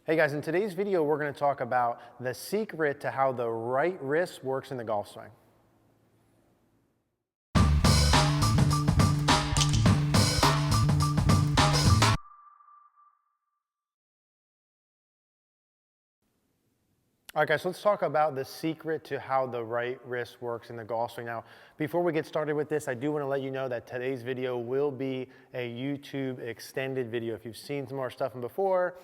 Hey guys, in today's video, we're going to talk about the secret to how the right wrist works in the golf swing. All right, guys, so let's talk about the secret to how the right wrist works in the golf swing. Now, before we get started with this, I do want to let you know that today's video will be a YouTube extended video. If you've seen some of our stuff from before,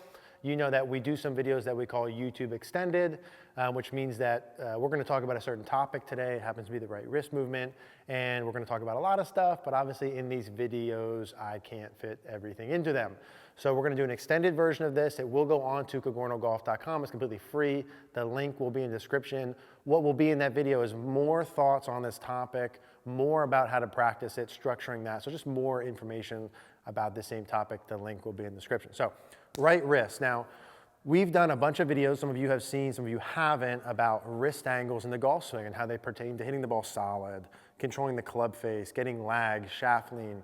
you know that we do some videos that we call YouTube extended, which means that we're going to talk about a certain topic today. It happens to be the right wrist movement, and we're going to talk about a lot of stuff, but obviously in these videos, I can't fit everything into them. So we're going to do an extended version of this. It will go on to cogornogolf.com. It's completely free. The link will be in the description. What will be in that video is more thoughts on this topic, more about how to practice it, structuring that. So just more information about the same topic. The link will be in the description. So right wrist. Now, we've done a bunch of videos, some of you have seen, some of you haven't, about wrist angles in the golf swing and how they pertain to hitting the ball solid, controlling the club face, getting lag, shaft lean.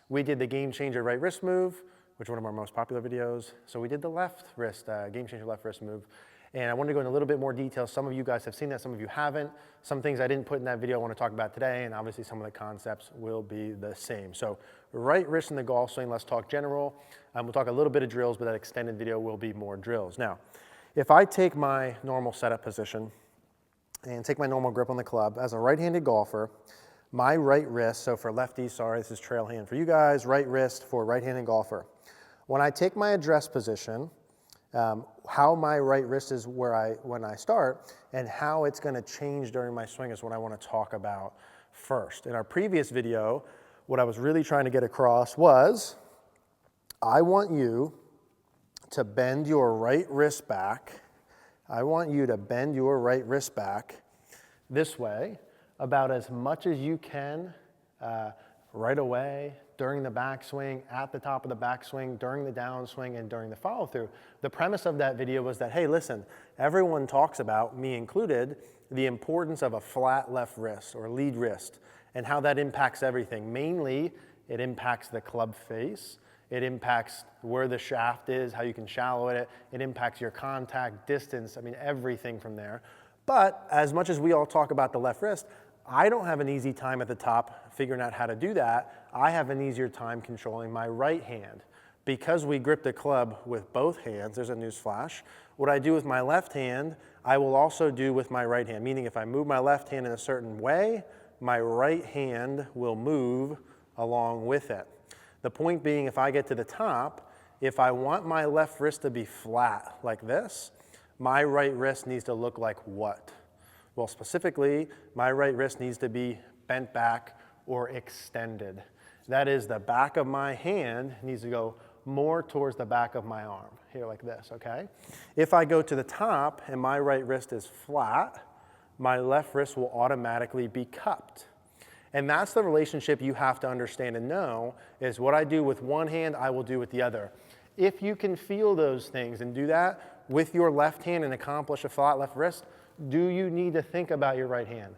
We did the game changer right wrist move, which is one of our most popular videos. So we did the left wrist, game changer left wrist move. And I wanted to go into a little bit more detail. Some of you guys have seen that, some of you haven't. Some things I didn't put in that video I want to talk about today, and obviously some of the concepts will be the same. So right wrist in the golf swing, let's talk general. We'll talk a little bit of drills, but that extended video will be more drills. Now, if I take my normal setup position and take my normal grip on the club, as a right-handed golfer, my right wrist, so for lefties, sorry, this is trail hand for you guys, right wrist for right-handed golfer. When I take my address position, how my right wrist is when I start, and how it's going to change during my swing is what I want to talk about first. In our previous video, what I was really trying to get across was, I want you to bend your right wrist back. I want you to bend your right wrist back this way, about as much as you can right away, during the backswing, at the top of the backswing, during the downswing, and during the follow-through. The premise of that video was that, hey, listen, everyone talks about, me included, the importance of a flat left wrist or lead wrist and how that impacts everything. Mainly, it impacts the club face. It impacts where the shaft is, how you can shallow it. It impacts your contact, distance, I mean, everything from there. But as much as we all talk about the left wrist, I don't have an easy time at the top figuring out how to do that. I have an easier time controlling my right hand. Because we grip the club with both hands, there's a news flash, what I do with my left hand, I will also do with my right hand. Meaning if I move my left hand in a certain way, my right hand will move along with it. The point being, if I get to the top, if I want my left wrist to be flat like this, my right wrist needs to look like what? Well, specifically, my right wrist needs to be bent back or extended. That is, the back of my hand needs to go more towards the back of my arm, here like this, okay? If I go to the top and my right wrist is flat, my left wrist will automatically be cupped. And that's the relationship you have to understand and know, is what I do with one hand, I will do with the other. If you can feel those things and do that with your left hand and accomplish a flat left wrist, do you need to think about your right hand?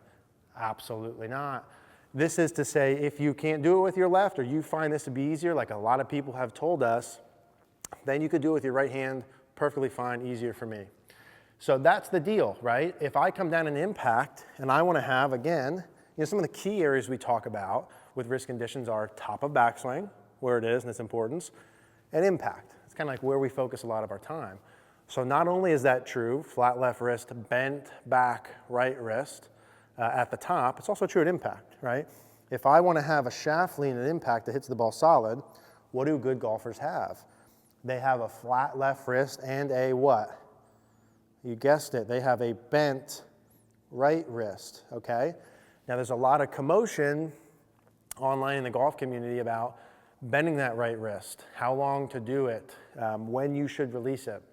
Absolutely not. This is to say, if you can't do it with your left, or you find this to be easier, like a lot of people have told us, then you could do it with your right hand perfectly fine, easier for me. So that's the deal, right? If I come down in impact and I want to have, again, some of the key areas we talk about with wrist conditions are top of backswing, where it is and its importance, and impact. It's kind of like where we focus a lot of our time. So not only is that true, flat left wrist, bent back right wrist at the top, it's also true at impact, right? If I want to have a shaft lean at impact that hits the ball solid, what do good golfers have? They have a flat left wrist and a what? You guessed it, they have a bent right wrist, okay? Now there's a lot of commotion online in the golf community about bending that right wrist, how long to do it, when you should release it.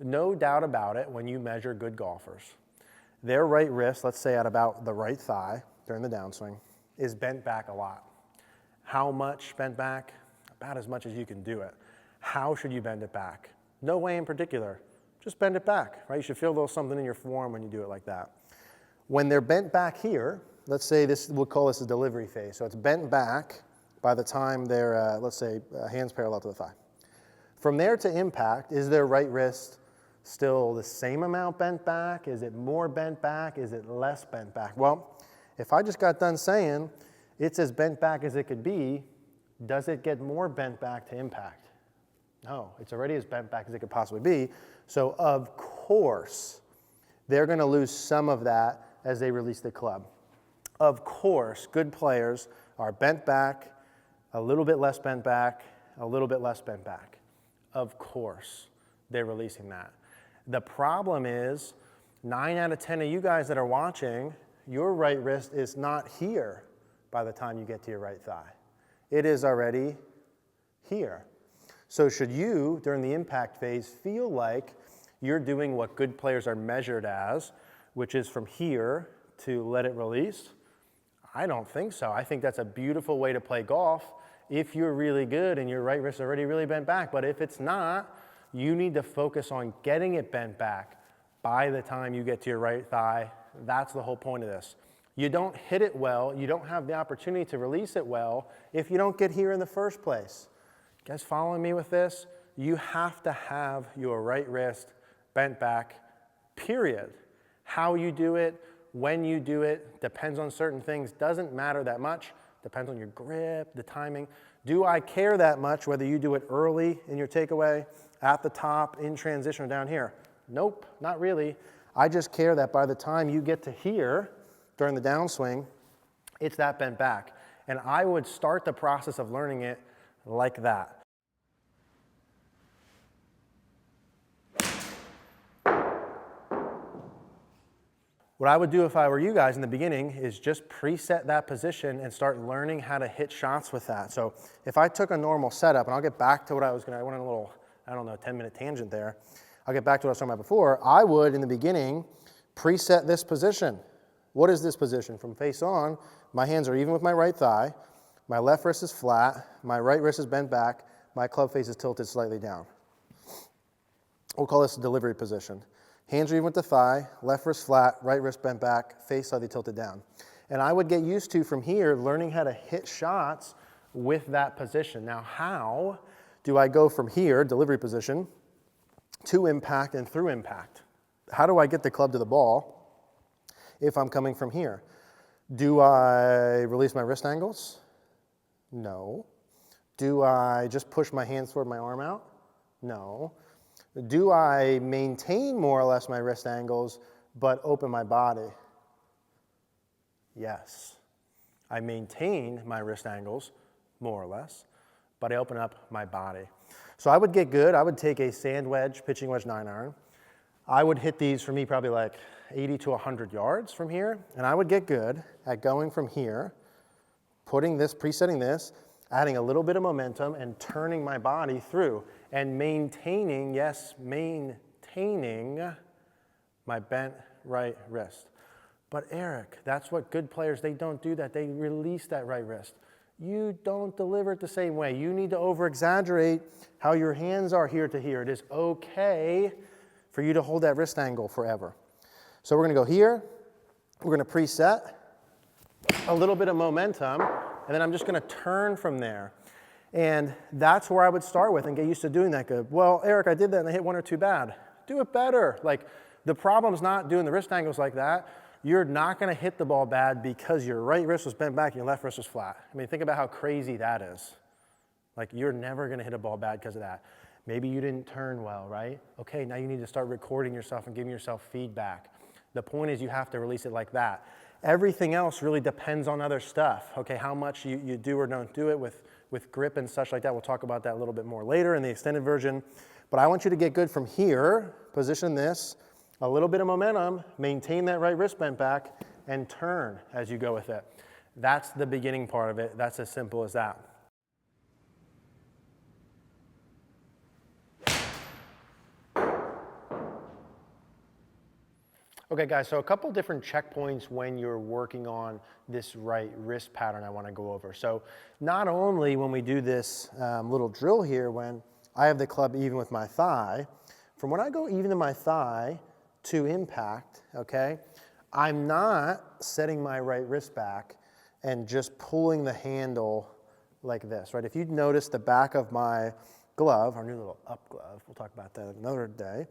No doubt about it, when you measure good golfers, their right wrist, let's say at about the right thigh during the downswing, is bent back a lot. How much bent back? About as much as you can do it. How should you bend it back? No way in particular. Just bend it back, right? You should feel a little something in your forearm when you do it like that. When they're bent back here, let's say this, we'll call this a delivery phase. So it's bent back by the time they're, let's say, hands parallel to the thigh. From there to impact, is their right wrist still the same amount bent back? Is it more bent back? Is it less bent back? Well, if I just got done saying it's as bent back as it could be, does it get more bent back to impact? No, it's already as bent back as it could possibly be. So of course, they're going to lose some of that as they release the club. Of course, good players are bent back, a little bit less bent back, a little bit less bent back. Of course, they're releasing that. The problem is 9 out of 10 of you guys that are watching, your right wrist is not here by the time you get to your right thigh. It is already here. So should you, during the impact phase, feel like you're doing what good players are measured as, which is from here to let it release? I don't think so. I think that's a beautiful way to play golf if you're really good and your right wrist is already really bent back. But if it's not, you need to focus on getting it bent back by the time you get to your right thigh. That's the whole point of this. You don't hit it well, you don't have the opportunity to release it well if you don't get here in the first place. You guys following me with this? You have to have your right wrist bent back, period. How you do it, when you do it, depends on certain things, doesn't matter that much, depends on your grip, the timing. Do I care that much whether you do it early in your takeaway, at the top, in transition, or down here? Nope, not really. I just care that by the time you get to here, during the downswing, it's that bent back. And I would start the process of learning it like that. What I would do if I were you guys in the beginning is just preset that position and start learning how to hit shots with that. So if I took a normal setup, and I'll get back to what I went on a little, 10-minute tangent there. I'll get back to what I was talking about before. I would, in the beginning, preset this position. What is this position? From face on, my hands are even with my right thigh, my left wrist is flat, my right wrist is bent back, my club face is tilted slightly down. We'll call this a delivery position. Hands are even with the thigh, left wrist flat, right wrist bent back, face slightly tilted down. And I would get used to, from here, learning how to hit shots with that position. Now, how do I go from here, delivery position, to impact and through impact? How do I get the club to the ball if I'm coming from here? Do I release my wrist angles? No. Do I just push my hands toward my arm out? No. Do I maintain more or less my wrist angles but open my body? Yes. I maintain my wrist angles more or less, but I open up my body. So I would get good. I would take a sand wedge, pitching wedge 9-iron. I would hit these, for me, probably like 80 to 100 yards from here, and I would get good at going from here, putting this, presetting this, adding a little bit of momentum and turning my body through and maintaining, yes, maintaining my bent right wrist. But Eric, that's what good players, they don't do that. They release that right wrist. You don't deliver it the same way. You need to over-exaggerate how your hands are here to here. It is okay for you to hold that wrist angle forever. So we're gonna go here, we're gonna preset, a little bit of momentum, and then I'm just gonna turn from there. And that's where I would start with and get used to doing that good. Well, Eric, I did that and I hit one or two bad. Do it better. Like, the problem's not doing the wrist angles like that. You're not gonna hit the ball bad because your right wrist was bent back and your left wrist was flat. I mean, think about how crazy that is. Like, you're never gonna hit a ball bad because of that. Maybe you didn't turn well, right? Okay, now you need to start recording yourself and giving yourself feedback. The point is you have to release it like that. Everything else really depends on other stuff. Okay, how much you do or don't do it with grip and such like that. We'll talk about that a little bit more later in the extended version. But I want you to get good from here, position this, a little bit of momentum, maintain that right wrist bent back, and turn as you go with it. That's the beginning part of it. That's as simple as that. Okay guys, so a couple different checkpoints when you're working on this right wrist pattern I want to go over. So not only when we do this little drill here, when I have the club even with my thigh, from when I go even to my thigh to impact, okay, I'm not setting my right wrist back and just pulling the handle like this, right? If you'd notice the back of my glove, our new little up glove, we'll talk about that another day.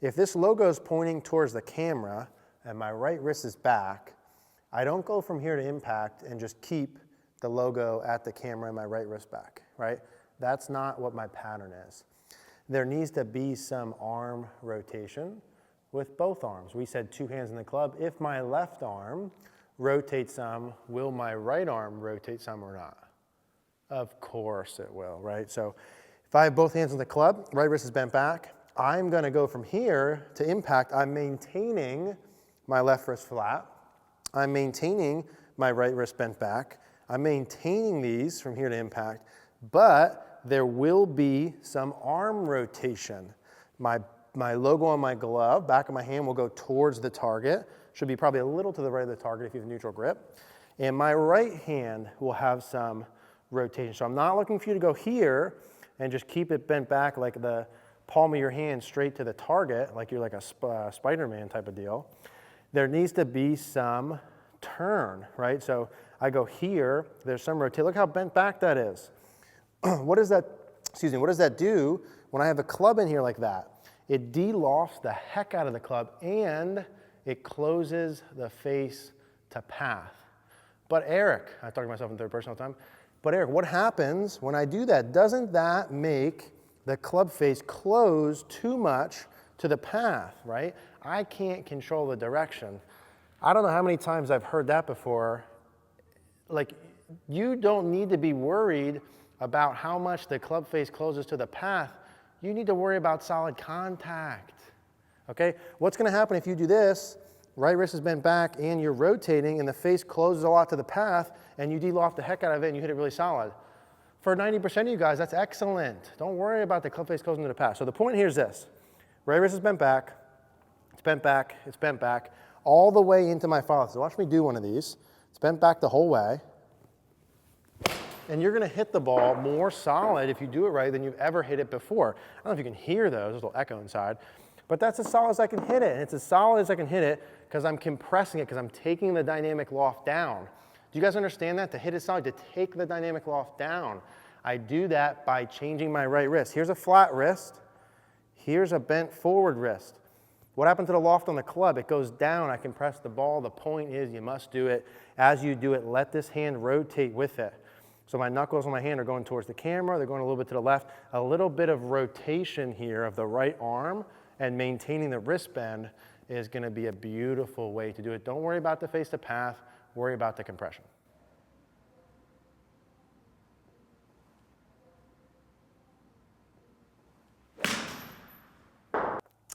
If this logo is pointing towards the camera and my right wrist is back, I don't go from here to impact and just keep the logo at the camera and my right wrist back, right? That's not what my pattern is. There needs to be some arm rotation with both arms. We said 2 hands in the club. If my left arm rotates some, will my right arm rotate some or not? Of course it will, right? So if I have both hands on the club, right wrist is bent back, I'm gonna go from here to impact. I'm maintaining my left wrist flat. I'm maintaining my right wrist bent back. I'm maintaining these from here to impact, but there will be some arm rotation. My logo on my glove, back of my hand, will go towards the target. Should be probably a little to the right of the target if you have a neutral grip. And my right hand will have some rotation. So I'm not looking for you to go here and just keep it bent back like the palm of your hand straight to the target, like you're like a Spider-Man type of deal. There needs to be some turn, right? So I go here, there's some rotation. Look how bent back that is. What does that do when I have a club in here like that? It de-lofts the heck out of the club and it closes the face to path. But Eric, I talk to myself in third person all the time, but Eric, what happens when I do that? Doesn't that make the club face close too much to the path, right? I can't control the direction. I don't know how many times I've heard that before. Like, you don't need to be worried about how much the club face closes to the path. You need to worry about solid contact, okay? What's gonna happen if you do this, right wrist is bent back and you're rotating and the face closes a lot to the path and you de-loft the heck out of it and you hit it really solid? For 90% of you guys, that's excellent. Don't worry about the club face closing to the path. So the point here is this. Right wrist is bent back, it's bent back, it's bent back, all the way into my follow. So watch me do one of these. It's bent back the whole way. And you're gonna hit the ball more solid if you do it right than you've ever hit it before. I don't know if you can hear those, there's a little echo inside, but that's as solid as I can hit it. And it's as solid as I can hit it because I'm compressing it, because I'm taking the dynamic loft down. Do you guys understand that? To hit it solid, to take the dynamic loft down. I do that by changing my right wrist. Here's a flat wrist. Here's a bent forward wrist. What happened to the loft on the club? It goes down. I compress the ball. The point is you must do it. As you do it, let this hand rotate with it. So my knuckles on my hand are going towards the camera. They're going a little bit to the left. A little bit of rotation here of the right arm and maintaining the wrist bend is going to be a beautiful way to do it. Don't worry about the face to path. Worry about the compression.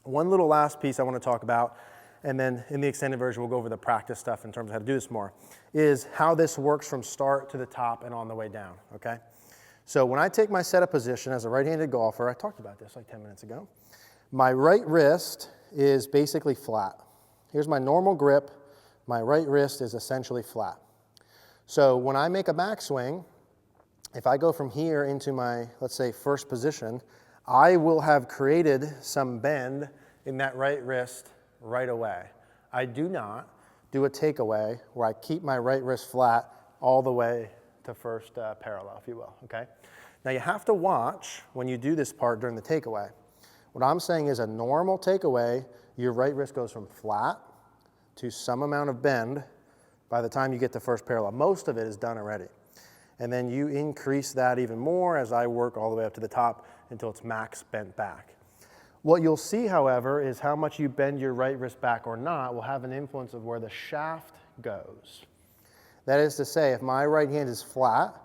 One little last piece I want to talk about, and then in the extended version we'll go over the practice stuff in terms of how to do this more, is how this works from start to the top and on the way down, okay? So when I take my setup position as a right-handed golfer, I talked about this like 10 minutes ago, my right wrist is basically flat. Here's my normal grip. My right wrist is essentially flat. So when I make a backswing, if I go from here into my, let's say, first position, I will have created some bend in that right wrist right away. I do not do a takeaway where I keep my right wrist flat all the way to first parallel, if you will, okay? Now you have to watch when you do this part during the takeaway. What I'm saying is a normal takeaway, your right wrist goes from flat to some amount of bend by the time you get to first parallel. Most of it is done already. And then you increase that even more as I work all the way up to the top until it's max bent back. What you'll see, however, is how much you bend your right wrist back or not will have an influence of where the shaft goes. That is to say, if my right hand is flat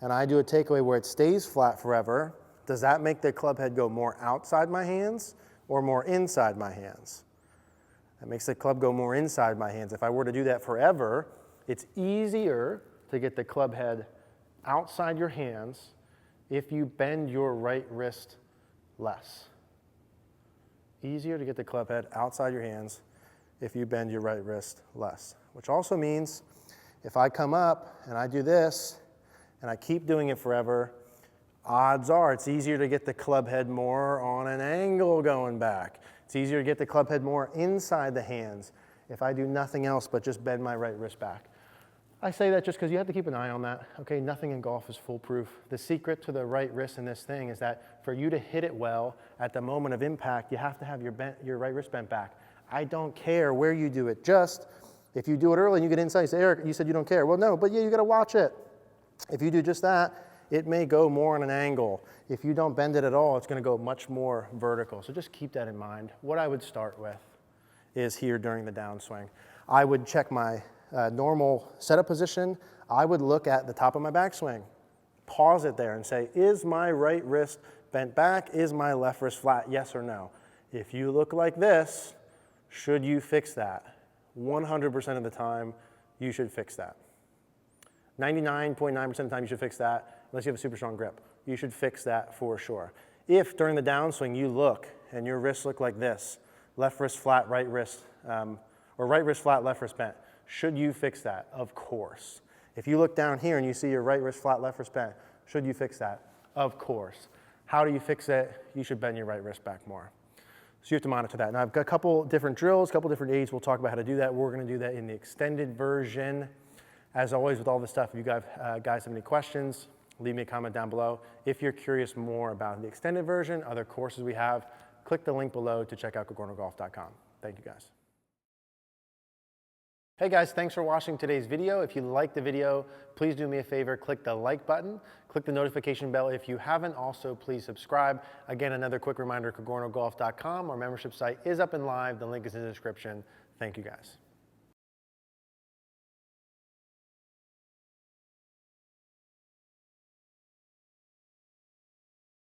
and I do a takeaway where it stays flat forever, does that make the club head go more outside my hands or more inside my hands? That makes the club go more inside my hands. If I were to do that forever, it's easier to get the club head outside your hands if you bend your right wrist less. Easier to get the club head outside your hands if you bend your right wrist less. Which also means if I come up and I do this and I keep doing it forever, odds are it's easier to get the club head more on an angle going back. It's easier to get the club head more inside the hands if I do nothing else but just bend my right wrist back. I say that just because you have to keep an eye on that, okay? Nothing in golf is foolproof. The secret to the right wrist in this thing is that for you to hit it well at the moment of impact, you have to have your right wrist bent back. I don't care where you do it. Just if you do it early and you get inside, you say, Eric, you said you don't care. Well, no, but yeah, you got to watch it. If you do just that, it may go more on an angle. If you don't bend it at all, it's going to go much more vertical. So just keep that in mind. What I would start with is here during the downswing. I would check my normal setup position. I would look at the top of my backswing, pause it there and say, is my right wrist bent back? Is my left wrist flat? Yes or no? If you look like this, should you fix that? 100% of the time, you should fix that. 99.9% of the time, you should fix that, unless you have a super strong grip. You should fix that for sure. If during the downswing you look and your wrists look like this, left wrist flat, right wrist, or right wrist flat, left wrist bent, should you fix that? Of course. If you look down here and you see your right wrist flat, left wrist bent, should you fix that? Of course. How do you fix it? You should bend your right wrist back more. So you have to monitor that. Now I've got a couple different drills, a couple different aids. We'll talk about how to do that. We're going to do that in the extended version. As always with all this stuff, if you guys have any questions, leave me a comment down below. If you're curious more about the extended version, other courses we have, click the link below to check out cogornogolf.com. Thank you guys. Hey guys, thanks for watching today's video. If you liked the video, please do me a favor, click the like button, click the notification bell if you haven't. Also, please subscribe. Again, another quick reminder, cogornogolf.com. Our membership site is up and live. The link is in the description. Thank you guys.